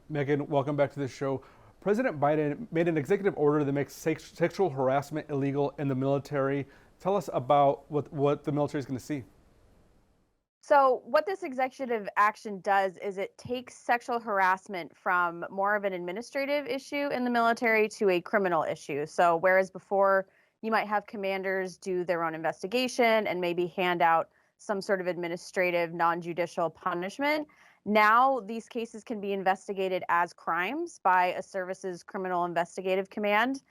Megan, welcome back to the show. President Biden made an executive order that makes sexual harassment illegal in the military. Tell us about what the military is going to see. So, what this executive action does is it takes sexual harassment from more of an administrative issue in the military to a criminal issue. So, whereas before you might have commanders do their own investigation and maybe hand out some sort of administrative, non judicial punishment, now these cases can be investigated as crimes by a service's criminal investigative command.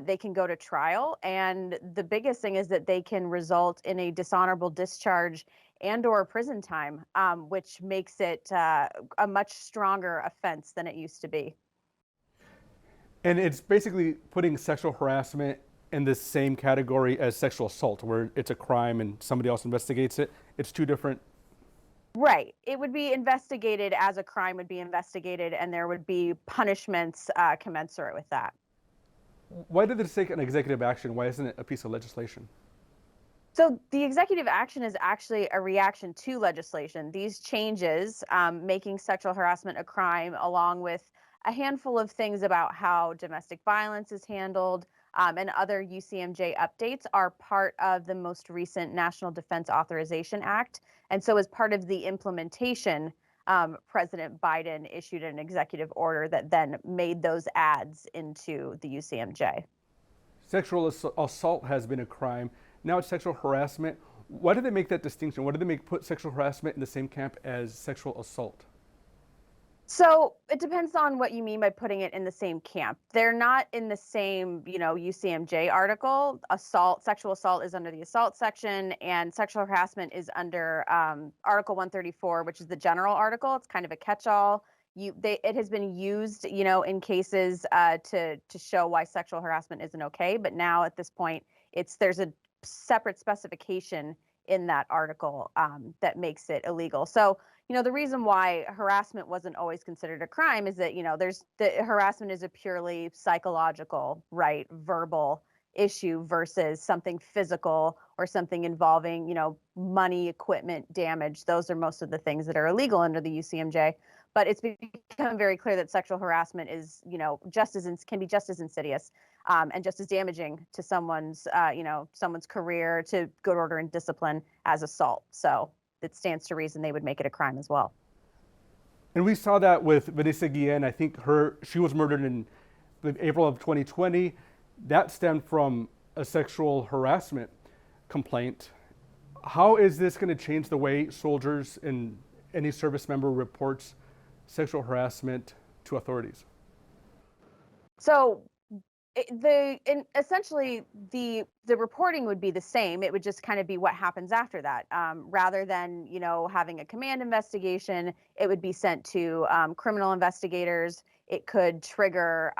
They can go to trial. And the biggest thing is that they can result in a dishonorable discharge and/or prison time, which makes it a much stronger offense than it used to be. And it's basically putting sexual harassment in the same category as sexual assault, where it's a crime and somebody else investigates it. It's two different. Right. It would be investigated as a crime would be investigated, and there would be punishments commensurate with that. Why did this take an executive action? Why isn't it a piece of legislation? So the executive action is actually a reaction to legislation. These changes, making sexual harassment a crime, along with a handful of things about how domestic violence is handled, and other UCMJ updates, are part of the most recent National Defense Authorization Act. And so, as part of the implementation, President Biden issued an executive order that then made those adds into the UCMJ. Sexual assault has been a crime. Now it's sexual harassment. Why did they make that distinction? Why did they put sexual harassment in the same camp as sexual assault? So it depends on what you mean by putting it in the same camp. They're not in the same, UCMJ article. Sexual assault is under the assault section, and sexual harassment is under Article 134, which is the general article. It's kind of a catch-all. It has been used, in cases to show why sexual harassment isn't okay. But now at this point, there's a separate specification in that article that makes it illegal. So, the reason why harassment wasn't always considered a crime is that, there's the harassment is a purely psychological, right, verbal issue versus something physical or something involving, money, equipment, damage. Those are most of the things that are illegal under the UCMJ. But it's become very clear that sexual harassment is, can be just as insidious and just as damaging to someone's career, to good order and discipline as assault. So it stands to reason they would make it a crime as well. And we saw that with Vanessa Guillen. I think she was murdered in April of 2020. That stemmed from a sexual harassment complaint. How is this going to change the way soldiers and any service member reports sexual harassment to authorities? So essentially the reporting would be the same. It would just kind of be what happens after that. Rather than having a command investigation, it would be sent to criminal investigators. It could trigger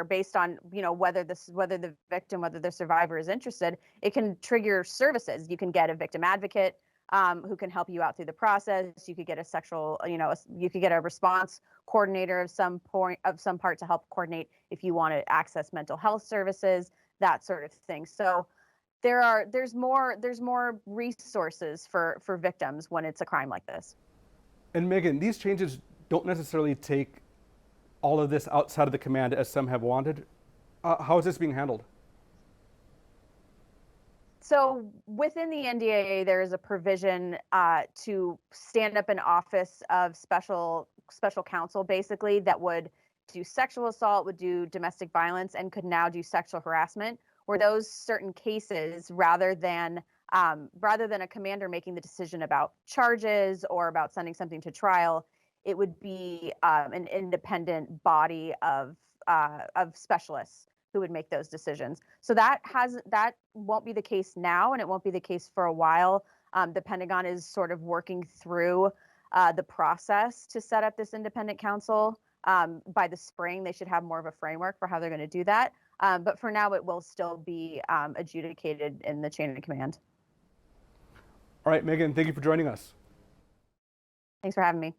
based on whether the victim, whether the survivor is interested. It can trigger services. You can get a victim advocate who can help you out through the process. You could get you could get a response coordinator of some part to help coordinate if you want to access mental health services, that sort of thing. So there's more resources for victims when it's a crime like this. And Megan, these changes don't necessarily take all of this outside of the command as some have wanted. How is this being handled? So within the NDAA, there is a provision to stand up an office of special counsel, basically, that would do sexual assault, would do domestic violence, and could now do sexual harassment. Where those certain cases, rather than a commander making the decision about charges or about sending something to trial, it would be an independent body of specialists who would make those decisions. So that won't be the case now, and it won't be the case for a while. The Pentagon is sort of working through the process to set up this independent counsel. By the spring, they should have more of a framework for how they're going to do that. But for now, it will still be adjudicated in the chain of command. All right, Megan, thank you for joining us. Thanks for having me.